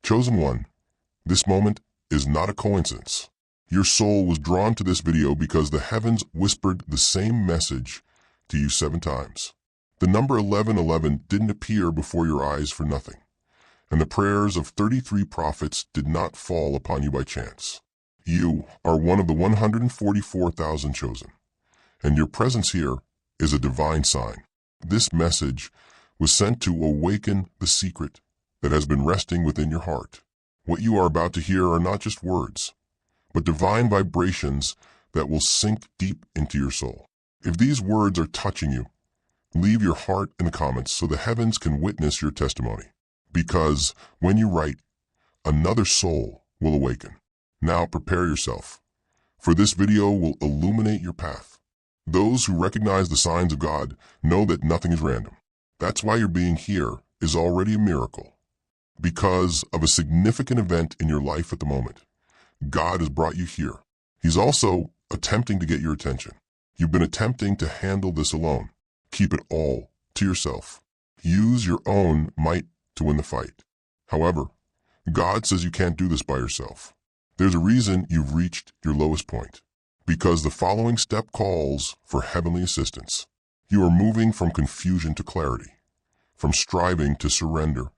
Chosen one, this moment is not a coincidence. Your soul was drawn to this video because the heavens whispered the same message to you 7 times. The number 1111 didn't appear before your eyes for nothing, and the prayers of 33 prophets did not fall upon you by chance. You are one of the 144,000 chosen, and your presence here is a divine sign. This message was sent to awaken the secret that has been resting within your heart. What you are about to hear are not just words, but divine vibrations that will sink deep into your soul. If these words are touching you, leave your heart in the comments so the heavens can witness your testimony. Because when you write, another soul will awaken. Now prepare yourself, for this video will illuminate your path. Those who recognize the signs of God know that nothing is random. That's why your being here is already a miracle. Because of a significant event in your life at the moment, God has brought you here. He's also attempting to get your attention. You've been attempting to handle this alone. Keep it all to yourself. Use your own might to win the fight. However, God says you can't do this by yourself. There's a reason you've reached your lowest point. Because the following step calls for heavenly assistance. You are moving from confusion to clarity, from striving to surrender,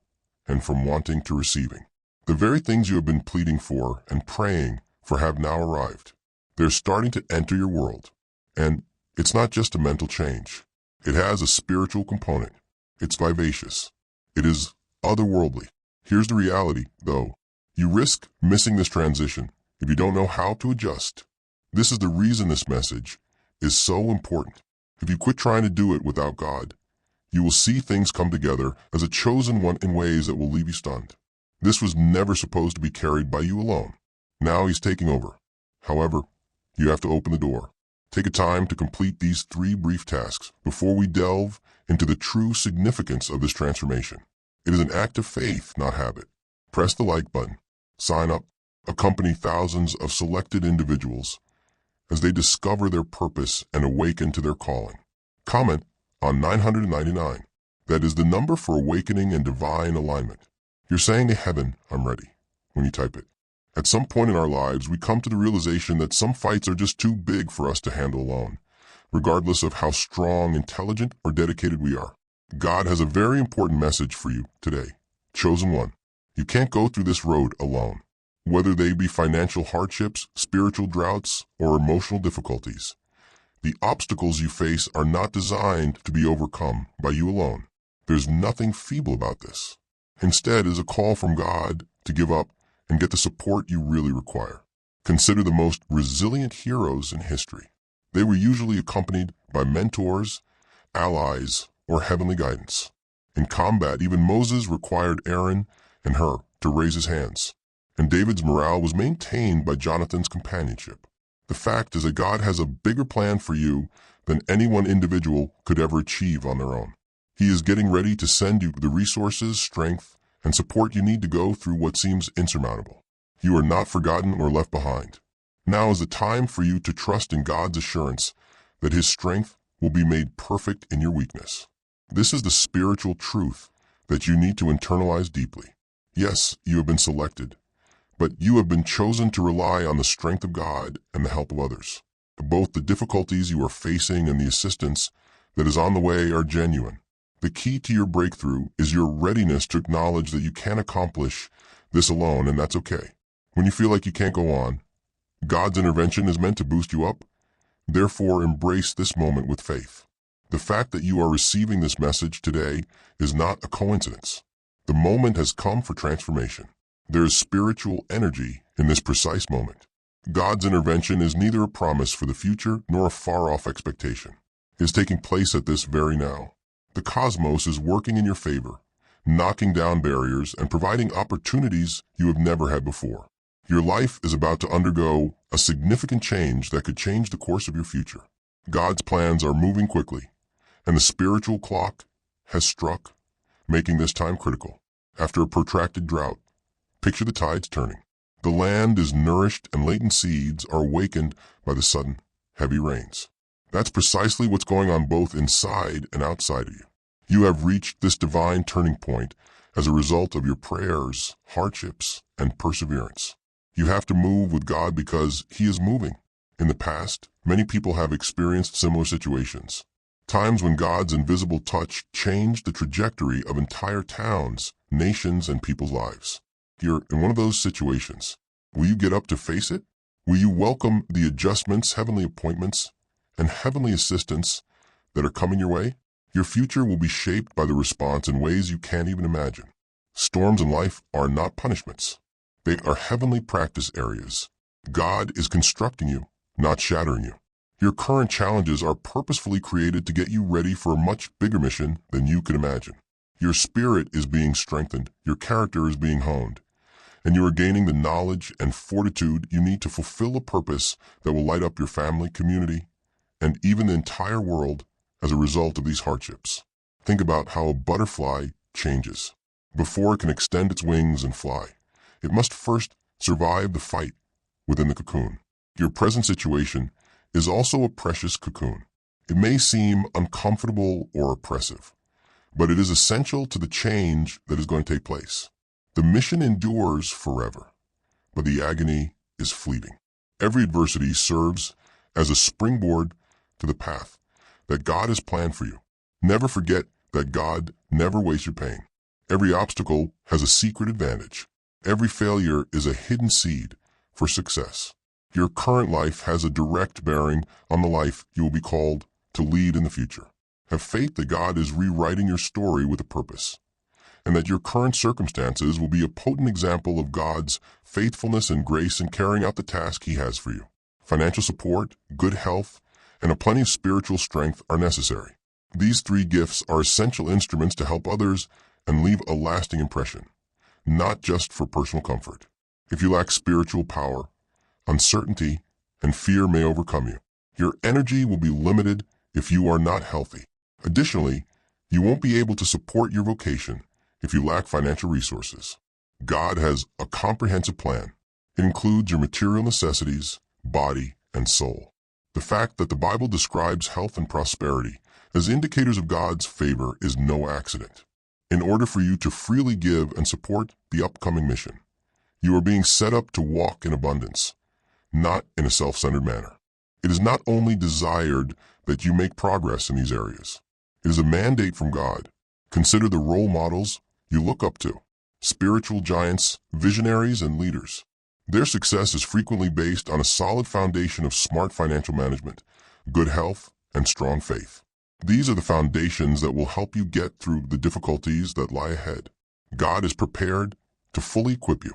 and from wanting to receiving. The very things you have been pleading for and praying for have now arrived. They're starting to enter your world. And it's not just a mental change. It has a spiritual component. It's vivacious. It is otherworldly. Here's the reality, though. You risk missing this transition if you don't know how to adjust. This is the reason this message is so important. If you quit trying to do it without God, you will see things come together as a chosen one in ways that will leave you stunned. This was never supposed to be carried by you alone. Now he's taking over. However, you have to open the door. Take a time to complete these 3 brief tasks before we delve into the true significance of this transformation. It is an act of faith, not habit. Press the like button. Sign up. Accompany thousands of selected individuals as they discover their purpose and awaken to their calling. Comment on 999. That is the number for awakening and divine alignment. You're saying to heaven, I'm ready, when you type it. At some point in our lives, we come to the realization that some fights are just too big for us to handle alone, regardless of how strong, intelligent, or dedicated we are. God has a very important message for you today. Chosen one, you can't go through this road alone. Whether they be financial hardships, spiritual droughts, or emotional difficulties, the obstacles you face are not designed to be overcome by you alone. There's nothing feeble about this. Instead, it is a call from God to give up and get the support you really require. Consider the most resilient heroes in history. They were usually accompanied by mentors, allies, or heavenly guidance. In combat, even Moses required Aaron and Hur to raise his hands, and David's morale was maintained by Jonathan's companionship. The fact is that God has a bigger plan for you than any one individual could ever achieve on their own. He is getting ready to send you the resources, strength, and support you need to go through what seems insurmountable. You are not forgotten or left behind. Now is the time for you to trust in God's assurance that His strength will be made perfect in your weakness. This is the spiritual truth that you need to internalize deeply. Yes, you have been selected, but you have been chosen to rely on the strength of God and the help of others. Both the difficulties you are facing and the assistance that is on the way are genuine. The key to your breakthrough is your readiness to acknowledge that you can't accomplish this alone, and that's okay. When you feel like you can't go on, God's intervention is meant to boost you up. Therefore, embrace this moment with faith. The fact that you are receiving this message today is not a coincidence. The moment has come for transformation. There is spiritual energy in this precise moment. God's intervention is neither a promise for the future nor a far-off expectation. It is taking place at this very now. The cosmos is working in your favor, knocking down barriers and providing opportunities you have never had before. Your life is about to undergo a significant change that could change the course of your future. God's plans are moving quickly, and the spiritual clock has struck, making this time critical. After a protracted drought, picture the tides turning. The land is nourished and latent seeds are awakened by the sudden, heavy rains. That's precisely what's going on both inside and outside of you. You have reached this divine turning point as a result of your prayers, hardships, and perseverance. You have to move with God because He is moving. In the past, many people have experienced similar situations. Times when God's invisible touch changed the trajectory of entire towns, nations, and people's lives. You're in one of those situations. Will you get up to face it? Will you welcome the adjustments, heavenly appointments, and heavenly assistance that are coming your way? Your future will be shaped by the response in ways you can't even imagine. Storms in life are not punishments. They are heavenly practice areas. God is constructing you, not shattering you. Your current challenges are purposefully created to get you ready for a much bigger mission than you could imagine. Your spirit is being strengthened, your character is being honed, and you are gaining the knowledge and fortitude you need to fulfill a purpose that will light up your family, community, and even the entire world as a result of these hardships. Think about how a butterfly changes. Before it can extend its wings and fly, it must first survive the fight within the cocoon. Your present situation is also a precious cocoon. It may seem uncomfortable or oppressive, but it is essential to the change that is going to take place. The mission endures forever, but the agony is fleeting. Every adversity serves as a springboard to the path that God has planned for you. Never forget that God never wastes your pain. Every obstacle has a secret advantage. Every failure is a hidden seed for success. Your current life has a direct bearing on the life you will be called to lead in the future. Have faith that God is rewriting your story with a purpose, and that your current circumstances will be a potent example of God's faithfulness and grace in carrying out the task He has for you. Financial support, good health, and a plenty of spiritual strength are necessary. These three gifts are essential instruments to help others and leave a lasting impression, not just for personal comfort. If you lack spiritual power, uncertainty and fear may overcome you. Your energy will be limited if you are not healthy. Additionally, you won't be able to support your vocation if you lack financial resources. God has a comprehensive plan. It includes your material necessities, body, and soul. The fact that the Bible describes health and prosperity as indicators of God's favor is no accident. In order for you to freely give and support the upcoming mission, you are being set up to walk in abundance, not in a self-centered manner. It is not only desired that you make progress in these areas. It is a mandate from God. Consider the role models you look up to, spiritual giants, visionaries, and leaders. Their success is frequently based on a solid foundation of smart financial management, good health, and strong faith. These are the foundations that will help you get through the difficulties that lie ahead. God is prepared to fully equip you.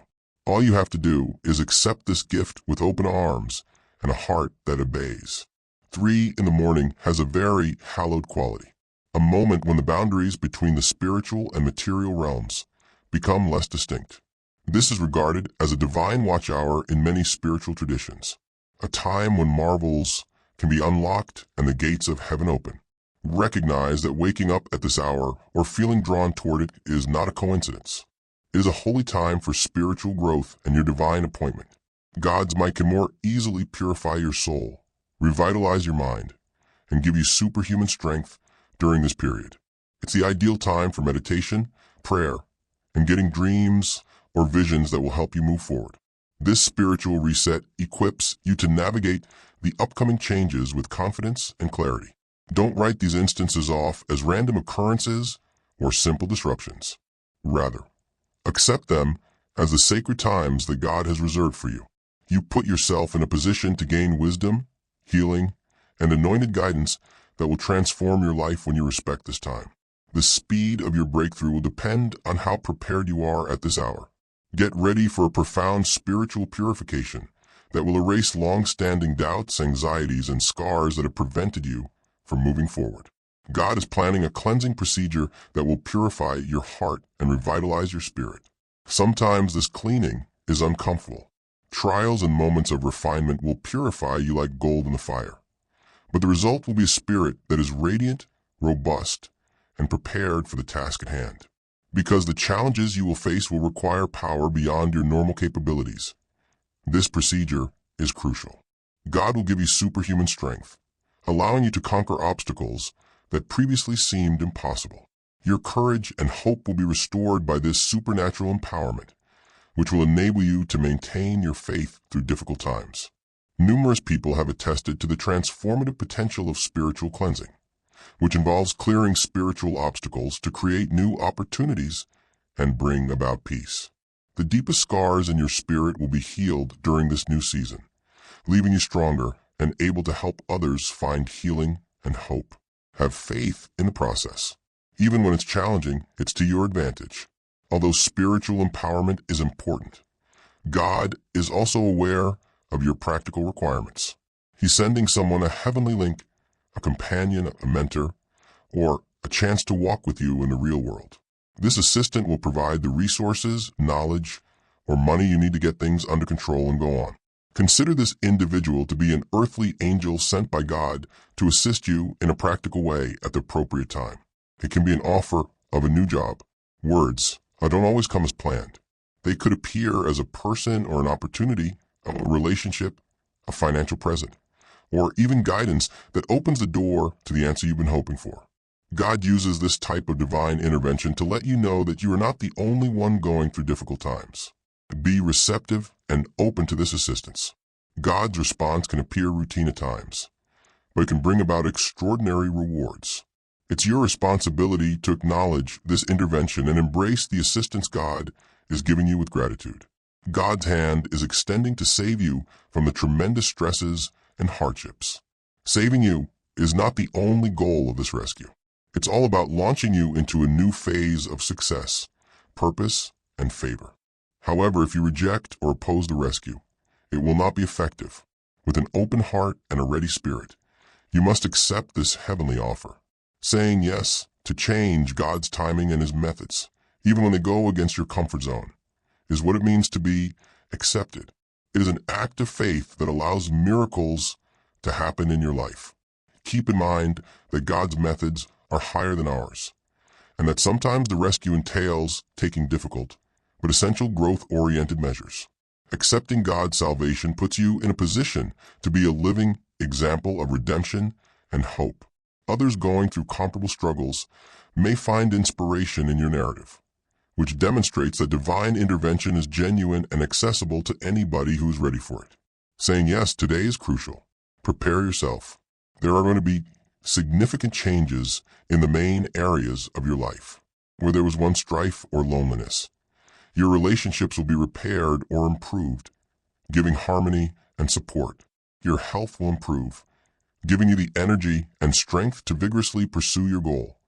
All you have to do is accept this gift with open arms and a heart that obeys. 3 in the morning has a very hallowed quality, a moment when the boundaries between the spiritual and material realms become less distinct. This is regarded as a divine watch hour in many spiritual traditions, a time when marvels can be unlocked and the gates of heaven open. Recognize that waking up at this hour or feeling drawn toward it is not a coincidence. It is a holy time for spiritual growth and your divine appointment. God's might can more easily purify your soul, revitalize your mind, and give you superhuman strength during this period. It's the ideal time for meditation, prayer, and getting dreams or visions that will help you move forward. This spiritual reset equips you to navigate the upcoming changes with confidence and clarity. Don't write these instances off as random occurrences or simple disruptions. Rather, accept them as the sacred times that God has reserved for you. You put yourself in a position to gain wisdom, healing, and anointed guidance that will transform your life when you respect this time. The speed of your breakthrough will depend on how prepared you are at this hour. Get ready for a profound spiritual purification that will erase long-standing doubts, anxieties, and scars that have prevented you from moving forward. God is planning a cleansing procedure that will purify your heart and revitalize your spirit. Sometimes this cleaning is uncomfortable. Trials and moments of refinement will purify you like gold in the fire. But the result will be a spirit that is radiant, robust, and prepared for the task at hand. Because the challenges you will face will require power beyond your normal capabilities. This procedure is crucial. God will give you superhuman strength, allowing you to conquer obstacles that previously seemed impossible. Your courage and hope will be restored by this supernatural empowerment, which will enable you to maintain your faith through difficult times. Numerous people have attested to the transformative potential of spiritual cleansing, which involves clearing spiritual obstacles to create new opportunities and bring about peace. The deepest scars in your spirit will be healed during this new season, leaving you stronger and able to help others find healing and hope. Have faith in the process. Even when it's challenging, it's to your advantage. Although spiritual empowerment is important, God is also aware of your practical requirements. He's sending someone a heavenly link, a companion, a mentor, or a chance to walk with you in the real world. This assistant will provide the resources, knowledge, or money you need to get things under control and go on. Consider this individual to be an earthly angel sent by God to assist you in a practical way at the appropriate time. It can be an offer of a new job. Words don't always come as planned. They could appear as a person or an opportunity, a relationship, a financial present, or even guidance that opens the door to the answer you've been hoping for. God uses this type of divine intervention to let you know that you are not the only one going through difficult times. Be receptive and open to this assistance. God's response can appear routine at times, but it can bring about extraordinary rewards. It's your responsibility to acknowledge this intervention and embrace the assistance God is giving you with gratitude. God's hand is extending to save you from the tremendous stresses and hardships. Saving you is not the only goal of this rescue. It's all about launching you into a new phase of success, purpose, and favor. However, if you reject or oppose the rescue, it will not be effective. With an open heart and a ready spirit, you must accept this heavenly offer. Saying yes to change God's timing and His methods, even when they go against your comfort zone, is what it means to be accepted. It is an act of faith that allows miracles to happen in your life. Keep in mind that God's methods are higher than ours, and that sometimes the rescue entails taking difficult but essential growth-oriented measures. Accepting God's salvation puts you in a position to be a living example of redemption and hope. Others going through comparable struggles may find inspiration in your narrative, which demonstrates that divine intervention is genuine and accessible to anybody who is ready for it. Saying yes today is crucial. Prepare yourself. There are going to be significant changes in the main areas of your life, where there was once strife or loneliness. Your relationships will be repaired or improved, giving harmony and support. Your health will improve, giving you the energy and strength to vigorously pursue your goal.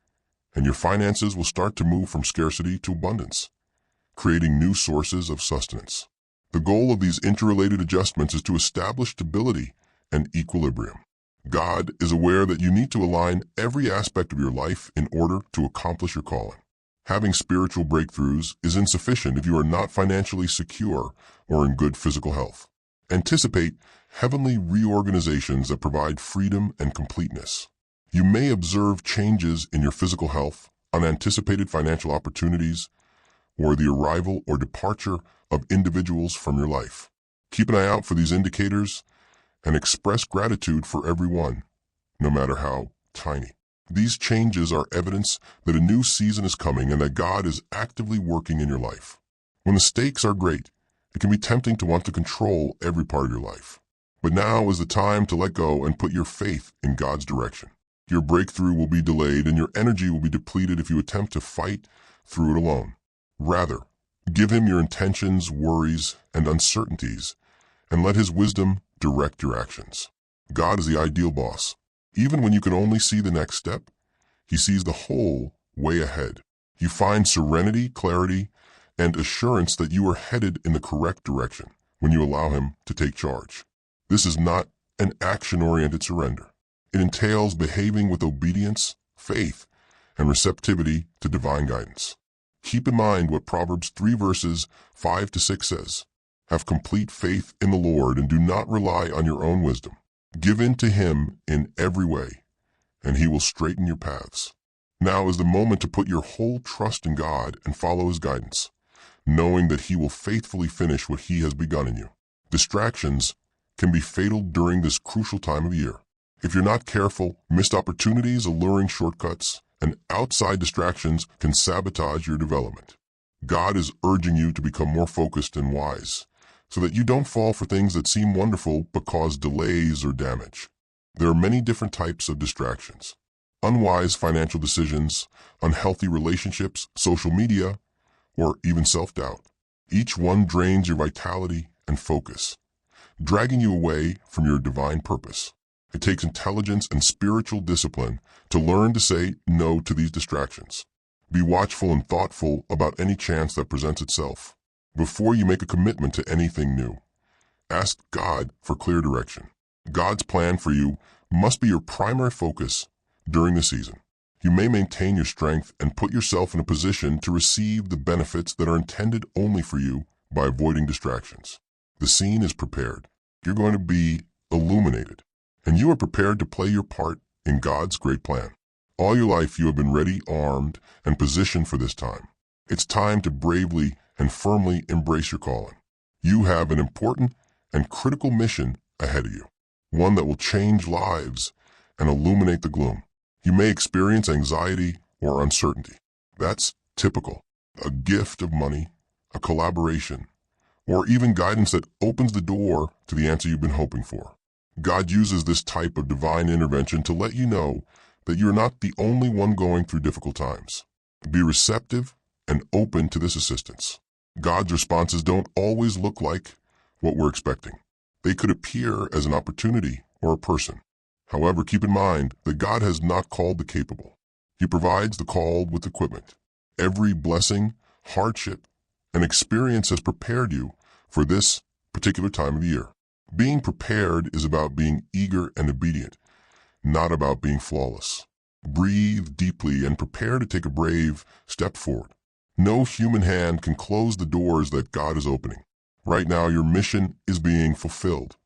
And your finances will start to move from scarcity to abundance, creating new sources of sustenance. The goal of these interrelated adjustments is to establish stability and equilibrium. God is aware that you need to align every aspect of your life in order to accomplish your calling. Having spiritual breakthroughs is insufficient if you are not financially secure or in good physical health. Anticipate heavenly reorganizations that provide freedom and completeness. You may observe changes in your physical health, unanticipated financial opportunities, or the arrival or departure of individuals from your life. Keep an eye out for these indicators and express gratitude for every one, no matter how tiny. These changes are evidence that a new season is coming and that God is actively working in your life. When the stakes are great, it can be tempting to want to control every part of your life. But now is the time to let go and put your faith in God's direction. Your breakthrough will be delayed and your energy will be depleted if you attempt to fight through it alone. Rather, give Him your intentions, worries, and uncertainties, and let His wisdom direct your actions. God is the ideal boss. Even when you can only see the next step, He sees the whole way ahead. You find serenity, clarity, and assurance that you are headed in the correct direction when you allow Him to take charge. This is not an action-oriented surrender. It entails behaving with obedience, faith, and receptivity to divine guidance. Keep in mind what Proverbs 3 verses 5 to 6 says. Have complete faith in the Lord and do not rely on your own wisdom. Give in to Him in every way, and He will straighten your paths. Now is the moment to put your whole trust in God and follow His guidance, knowing that He will faithfully finish what He has begun in you. Distractions can be fatal during this crucial time of year. If you're not careful, missed opportunities, alluring shortcuts, and outside distractions can sabotage your development. God is urging you to become more focused and wise, so that you don't fall for things that seem wonderful but cause delays or damage. There are many different types of distractions. Unwise financial decisions, unhealthy relationships, social media, or even self-doubt. Each one drains your vitality and focus, dragging you away from your divine purpose. It takes intelligence and spiritual discipline to learn to say no to these distractions. Be watchful and thoughtful about any chance that presents itself. Before you make a commitment to anything new, ask God for clear direction. God's plan for you must be your primary focus during the season. You may maintain your strength and put yourself in a position to receive the benefits that are intended only for you by avoiding distractions. The scene is prepared. You're going to be illuminated, and you are prepared to play your part in God's great plan. All your life you have been ready, armed, and positioned for this time. It's time to bravely and firmly embrace your calling. You have an important and critical mission ahead of you, one that will change lives and illuminate the gloom. You may experience anxiety or uncertainty. That's typical. A gift of money, a collaboration, or even guidance that opens the door to the answer you've been hoping for. God uses this type of divine intervention to let you know that you're not the only one going through difficult times. Be receptive and open to this assistance. God's responses don't always look like what we're expecting. They could appear as an opportunity or a person. However, keep in mind that God has not called the capable. He provides the called with equipment. Every blessing, hardship, and experience has prepared you for this particular time of year. Being prepared is about being eager and obedient, not about being flawless. Breathe deeply and prepare to take a brave step forward. No human hand can close the doors that God is opening. Right now, your mission is being fulfilled,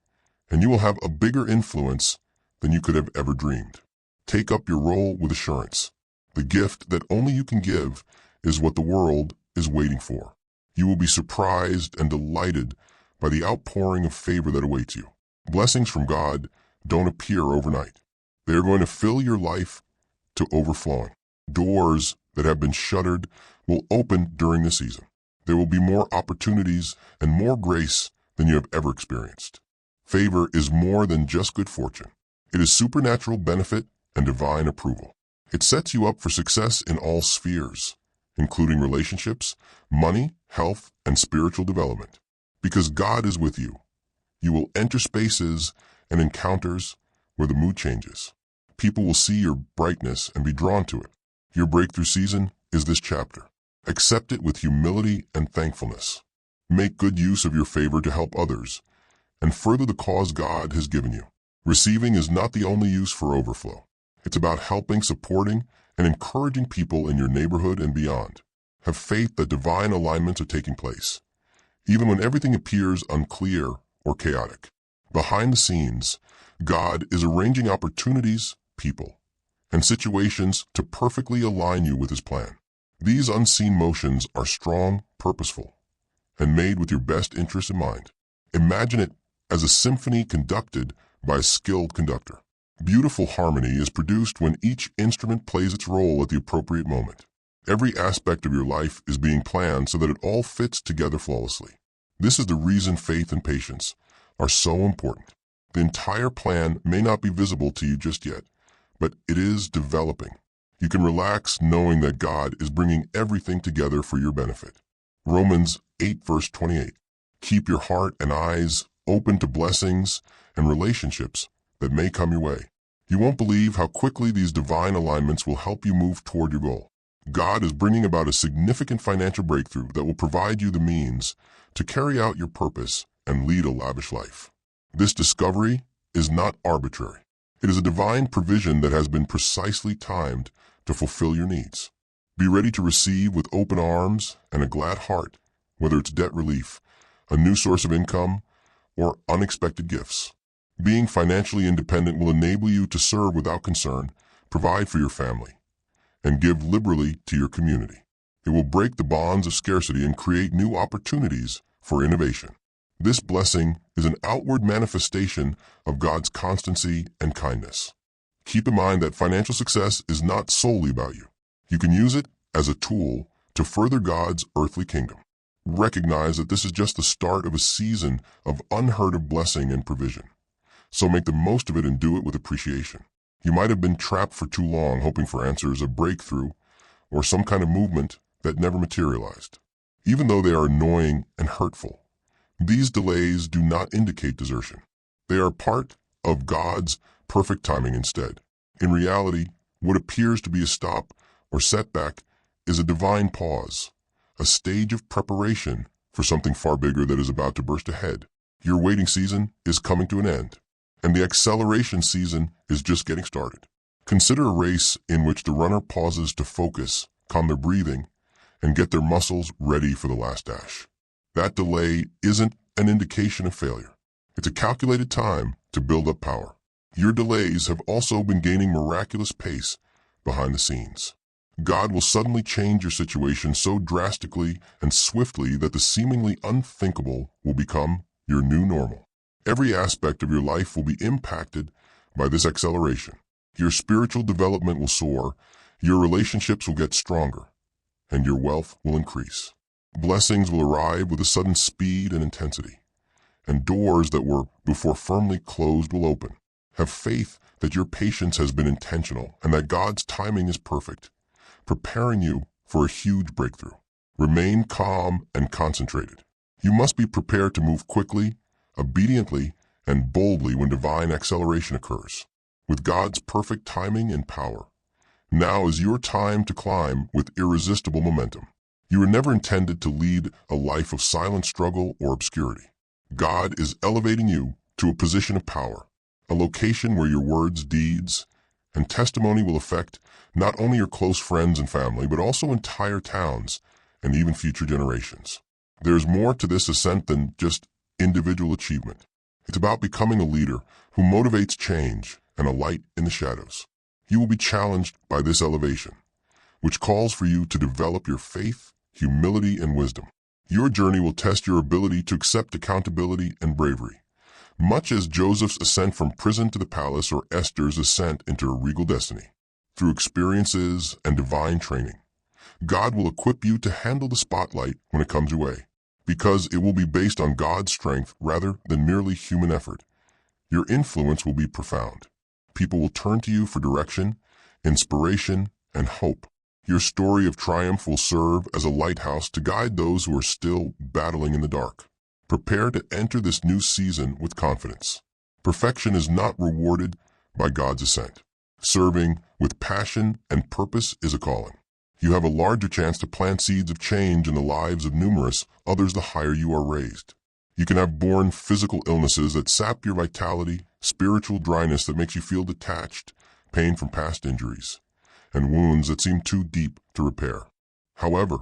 and you will have a bigger influence than you could have ever dreamed. Take up your role with assurance. The gift that only you can give is what the world is waiting for. You will be surprised and delighted by the outpouring of favor that awaits you. Blessings from God don't appear overnight. They are going to fill your life to overflowing. Doors that have been shuttered will open during the season. There will be more opportunities and more grace than you have ever experienced. Favor is more than just good fortune. It is supernatural benefit and divine approval. It sets you up for success in all spheres, including relationships, money, health, and spiritual development. Because God is with you, you will enter spaces and encounters where the mood changes. People will see your brightness and be drawn to it. Your breakthrough season is this chapter. Accept it with humility and thankfulness. Make good use of your favor to help others and further the cause God has given you. Receiving is not the only use for overflow. It's about helping, supporting, and encouraging people in your neighborhood and beyond. Have faith that divine alignments are taking place, even when everything appears unclear or chaotic. Behind the scenes, God is arranging opportunities, people, and situations to perfectly align you with His plan. These unseen motions are strong, purposeful, and made with your best interests in mind. Imagine it as a symphony conducted by a skilled conductor. Beautiful harmony is produced when each instrument plays its role at the appropriate moment. Every aspect of your life is being planned so that it all fits together flawlessly. This is the reason faith and patience are so important. The entire plan may not be visible to you just yet, but it is developing. You can relax knowing that God is bringing everything together for your benefit. Romans 8 verse 28. Keep your heart and eyes open to blessings and relationships that may come your way. You won't believe how quickly these divine alignments will help you move toward your goal. God is bringing about a significant financial breakthrough that will provide you the means to carry out your purpose and lead a lavish life. This discovery is not arbitrary. It is a divine provision that has been precisely timed to fulfill your needs. Be ready to receive with open arms and a glad heart, whether it's debt relief, a new source of income, or unexpected gifts. Being financially independent will enable you to serve without concern, provide for your family, and give liberally to your community. It will break the bonds of scarcity and create new opportunities for innovation. This blessing is an outward manifestation of God's constancy and kindness. Keep in mind that financial success is not solely about you. You can use it as a tool to further God's earthly kingdom. Recognize that this is just the start of a season of unheard of blessing and provision. So make the most of it and do it with appreciation. You might have been trapped for too long hoping for answers, a breakthrough, or some kind of movement that never materialized. Even though they are annoying and hurtful, these delays do not indicate desertion. They are part of God's perfect timing instead. In reality, what appears to be a stop or setback is a divine pause, a stage of preparation for something far bigger that is about to burst ahead. Your waiting season is coming to an end, and the acceleration season is just getting started. Consider a race in which the runner pauses to focus, calm their breathing, and get their muscles ready for the last dash. That delay isn't an indication of failure. It's a calculated time to build up power. Your delays have also been gaining miraculous pace behind the scenes. God will suddenly change your situation so drastically and swiftly that the seemingly unthinkable will become your new normal. Every aspect of your life will be impacted by this acceleration. Your spiritual development will soar, your relationships will get stronger, and your wealth will increase. Blessings will arrive with a sudden speed and intensity, and doors that were before firmly closed will open. Have faith that your patience has been intentional and that God's timing is perfect, preparing you for a huge breakthrough. Remain calm and concentrated. You must be prepared to move quickly, obediently, and boldly when divine acceleration occurs. With God's perfect timing and power, now is your time to climb with irresistible momentum. You were never intended to lead a life of silent struggle or obscurity. God is elevating you to a position of power, a location where your words, deeds, and testimony will affect not only your close friends and family, but also entire towns and even future generations. There's more to this ascent than just individual achievement. It's about becoming a leader who motivates change and a light in the shadows. You will be challenged by this elevation, which calls for you to develop your faith, humility, and wisdom. Your journey will test your ability to accept accountability and bravery, much as Joseph's ascent from prison to the palace or Esther's ascent into a regal destiny. Through experiences and divine training, God will equip you to handle the spotlight when it comes your way, because it will be based on God's strength rather than merely human effort. Your influence will be profound. People will turn to you for direction, inspiration, and hope. Your story of triumph will serve as a lighthouse to guide those who are still battling in the dark. Prepare to enter this new season with confidence. Perfection is not rewarded by God's ascent. Serving with passion and purpose is a calling. You have a larger chance to plant seeds of change in the lives of numerous others the higher you are raised. You can have borne physical illnesses that sap your vitality, spiritual dryness that makes you feel detached, pain from past injuries, and wounds that seem too deep to repair. However,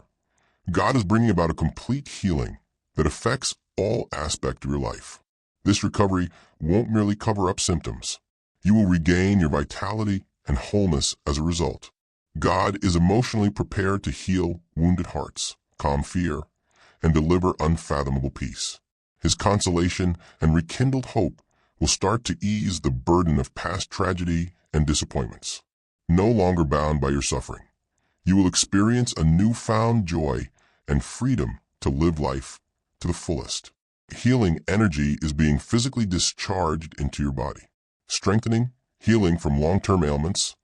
God is bringing about a complete healing that affects all aspects of your life. This recovery won't merely cover up symptoms. You will regain your vitality and wholeness as a result. God is emotionally prepared to heal wounded hearts, calm fear, and deliver unfathomable peace. His consolation and rekindled hope will start to ease the burden of past tragedy and disappointments. No longer bound by your suffering, you will experience a newfound joy and freedom to live life to the fullest. Healing energy is being physically discharged into your body, strengthening, healing from long-term ailments,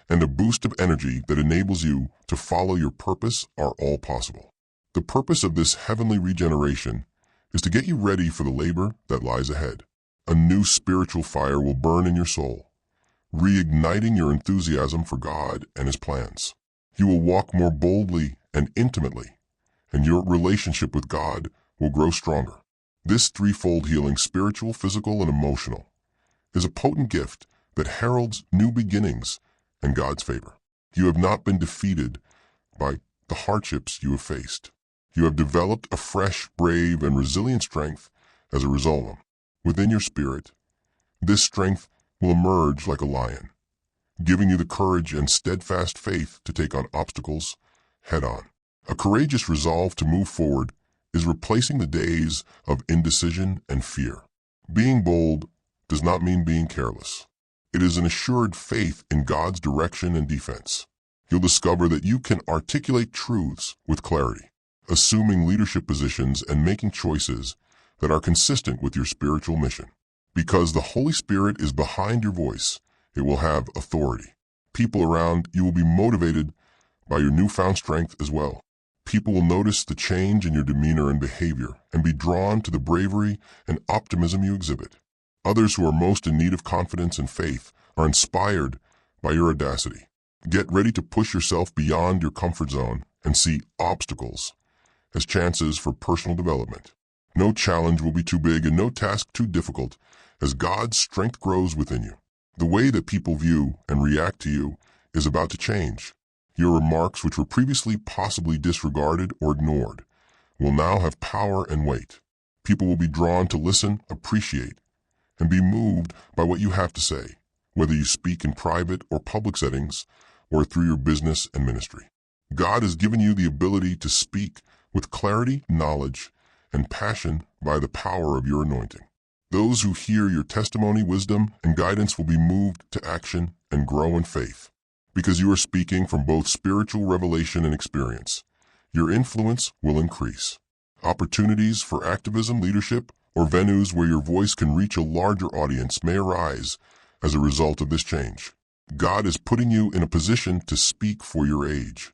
and a boost of energy that enables you to follow your purpose are all possible. The purpose of this heavenly regeneration is to get you ready for the labor that lies ahead. A new spiritual fire will burn in your soul, reigniting your enthusiasm for God and His plans. You will walk more boldly and intimately, and your relationship with God will grow stronger. This threefold healing, spiritual, physical, and emotional, is a potent gift that heralds new beginnings and God's favor. You have not been defeated by the hardships you have faced. You have developed a fresh, brave, and resilient strength as a result of them. Within your spirit, this strength will emerge like a lion, giving you the courage and steadfast faith to take on obstacles head-on. A courageous resolve to move forward is replacing the days of indecision and fear. Being bold does not mean being careless. It is an assured faith in God's direction and defense. You'll discover that you can articulate truths with clarity, assuming leadership positions and making choices that are consistent with your spiritual mission. Because the Holy Spirit is behind your voice, it will have authority. People around you will be motivated by your newfound strength as well. People will notice the change in your demeanor and behavior and be drawn to the bravery and optimism you exhibit. Others who are most in need of confidence and faith are inspired by your audacity. Get ready to push yourself beyond your comfort zone and see obstacles as chances for personal development. No challenge will be too big and no task too difficult as God's strength grows within you. The way that people view and react to you is about to change. Your remarks, which were previously possibly disregarded or ignored, will now have power and weight. People will be drawn to listen, appreciate, and be moved by what you have to say, whether you speak in private or public settings or through your business and ministry. God has given you the ability to speak with clarity, knowledge, and passion by the power of your anointing. Those who hear your testimony, wisdom, and guidance will be moved to action and grow in faith. Because you are speaking from both spiritual revelation and experience, your influence will increase. Opportunities for activism, leadership, or venues where your voice can reach a larger audience may arise as a result of this change. God is putting you in a position to speak for your age,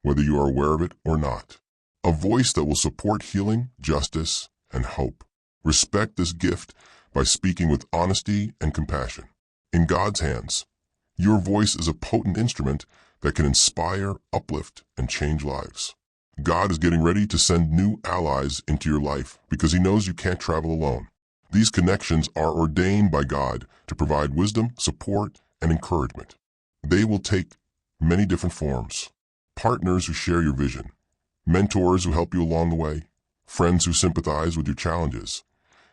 whether you are aware of it or not. A voice that will support healing, justice, and hope. Respect this gift by speaking with honesty and compassion. In God's hands, your voice is a potent instrument that can inspire, uplift, and change lives. God is getting ready to send new allies into your life because He knows you can't travel alone. These connections are ordained by God to provide wisdom, support, and encouragement. They will take many different forms. Partners who share your vision, mentors who help you along the way, friends who sympathize with your challenges,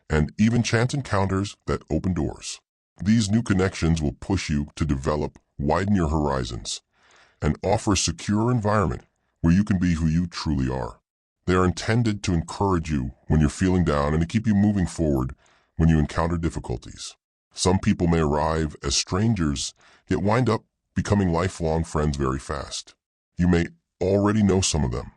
and even chance encounters that open doors. These new connections will push you to develop, widen your horizons, and offer a secure environment where you can be who you truly are. They are intended to encourage you when you're feeling down and to keep you moving forward when you encounter difficulties. Some people may arrive as strangers, yet wind up becoming lifelong friends very fast. You may already know some of them,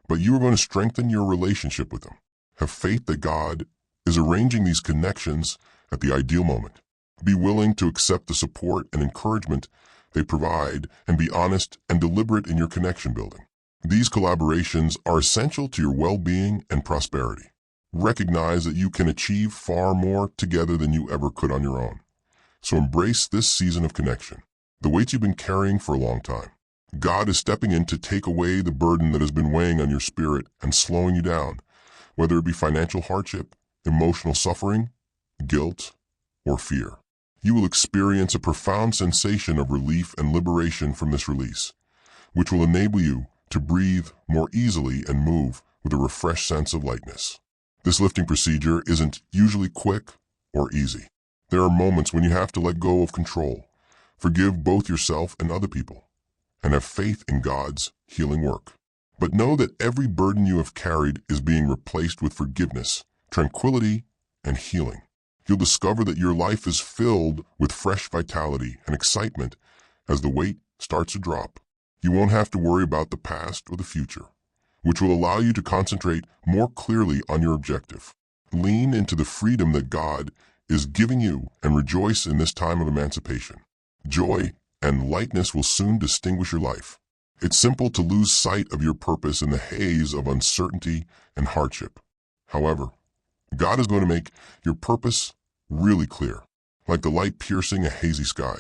but you are going to strengthen your relationship with them. Have faith that God is arranging these connections at the ideal moment. Be willing to accept the support and encouragement they provide and be honest and deliberate in your connection building. These collaborations are essential to your well-being and prosperity. Recognize that you can achieve far more together than you ever could on your own. So embrace this season of connection, the weight you've been carrying for a long time. God is stepping in to take away the burden that has been weighing on your spirit and slowing you down, whether it be financial hardship, emotional suffering, guilt, or fear. You will experience a profound sensation of relief and liberation from this release, which will enable you to breathe more easily and move with a refreshed sense of lightness. This lifting procedure isn't usually quick or easy. There are moments when you have to let go of control, forgive both yourself and other people, and have faith in God's healing work. But know that every burden you have carried is being replaced with forgiveness, tranquility, and healing. You'll discover that your life is filled with fresh vitality and excitement as the weight starts to drop. You won't have to worry about the past or the future, which will allow you to concentrate more clearly on your objective. Lean into the freedom that God is giving you and rejoice in this time of emancipation. Joy and lightness will soon distinguish your life. It's simple to lose sight of your purpose in the haze of uncertainty and hardship. However, God is going to make your purpose really clear, like the light piercing a hazy sky.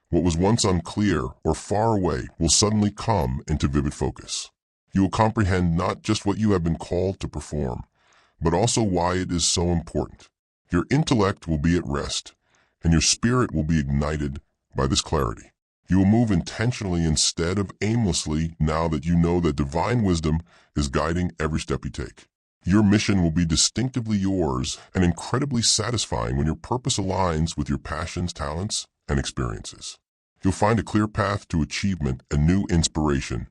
What was once unclear or far away will suddenly come into vivid focus. You will comprehend not just what you have been called to perform, but also why it is so important. Your intellect will be at rest, and your spirit will be ignited by this clarity. You will move intentionally instead of aimlessly now that you know that divine wisdom is guiding every step you take. Your mission will be distinctively yours and incredibly satisfying when your purpose aligns with your passions, talents, and experiences. You'll find a clear path to achievement and new inspiration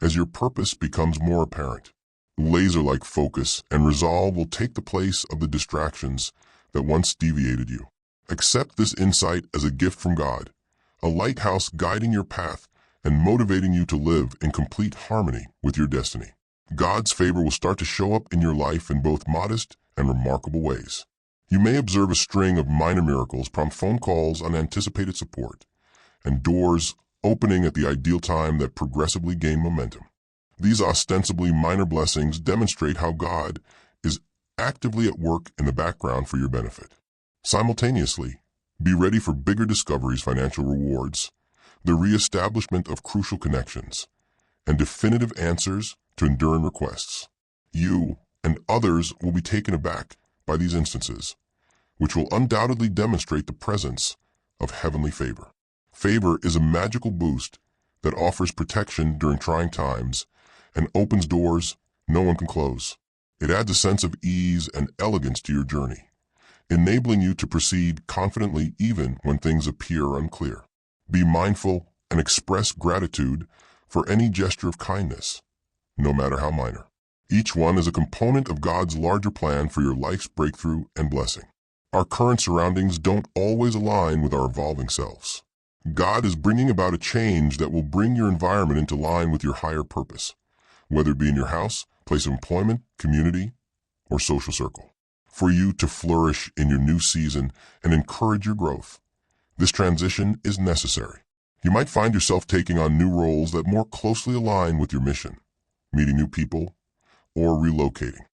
as your purpose becomes more apparent. Laser-like focus and resolve will take the place of the distractions that once deviated you. Accept this insight as a gift from God, a lighthouse guiding your path and motivating you to live in complete harmony with your destiny. God's favor will start to show up in your life in both modest and remarkable ways. You may observe a string of minor miracles, prompt phone calls, unanticipated support, and doors opening at the ideal time that progressively gain momentum. These ostensibly minor blessings demonstrate how God is actively at work in the background for your benefit. Simultaneously, be ready for bigger discoveries, financial rewards, the re-establishment of crucial connections, and definitive answers to enduring requests. You and others will be taken aback by these instances, which will undoubtedly demonstrate the presence of heavenly favor. Favor is a magical boost that offers protection during trying times and opens doors no one can close. It adds a sense of ease and elegance to your journey, enabling you to proceed confidently even when things appear unclear. Be mindful and express gratitude for any gesture of kindness, no matter how minor. Each one is a component of God's larger plan for your life's breakthrough and blessing. Our current surroundings don't always align with our evolving selves. God is bringing about a change that will bring your environment into line with your higher purpose, whether it be in your house, place of employment, community, or social circle. For you to flourish in your new season and encourage your growth, this transition is necessary. You might find yourself taking on new roles that more closely align with your mission, meeting new people, or relocating.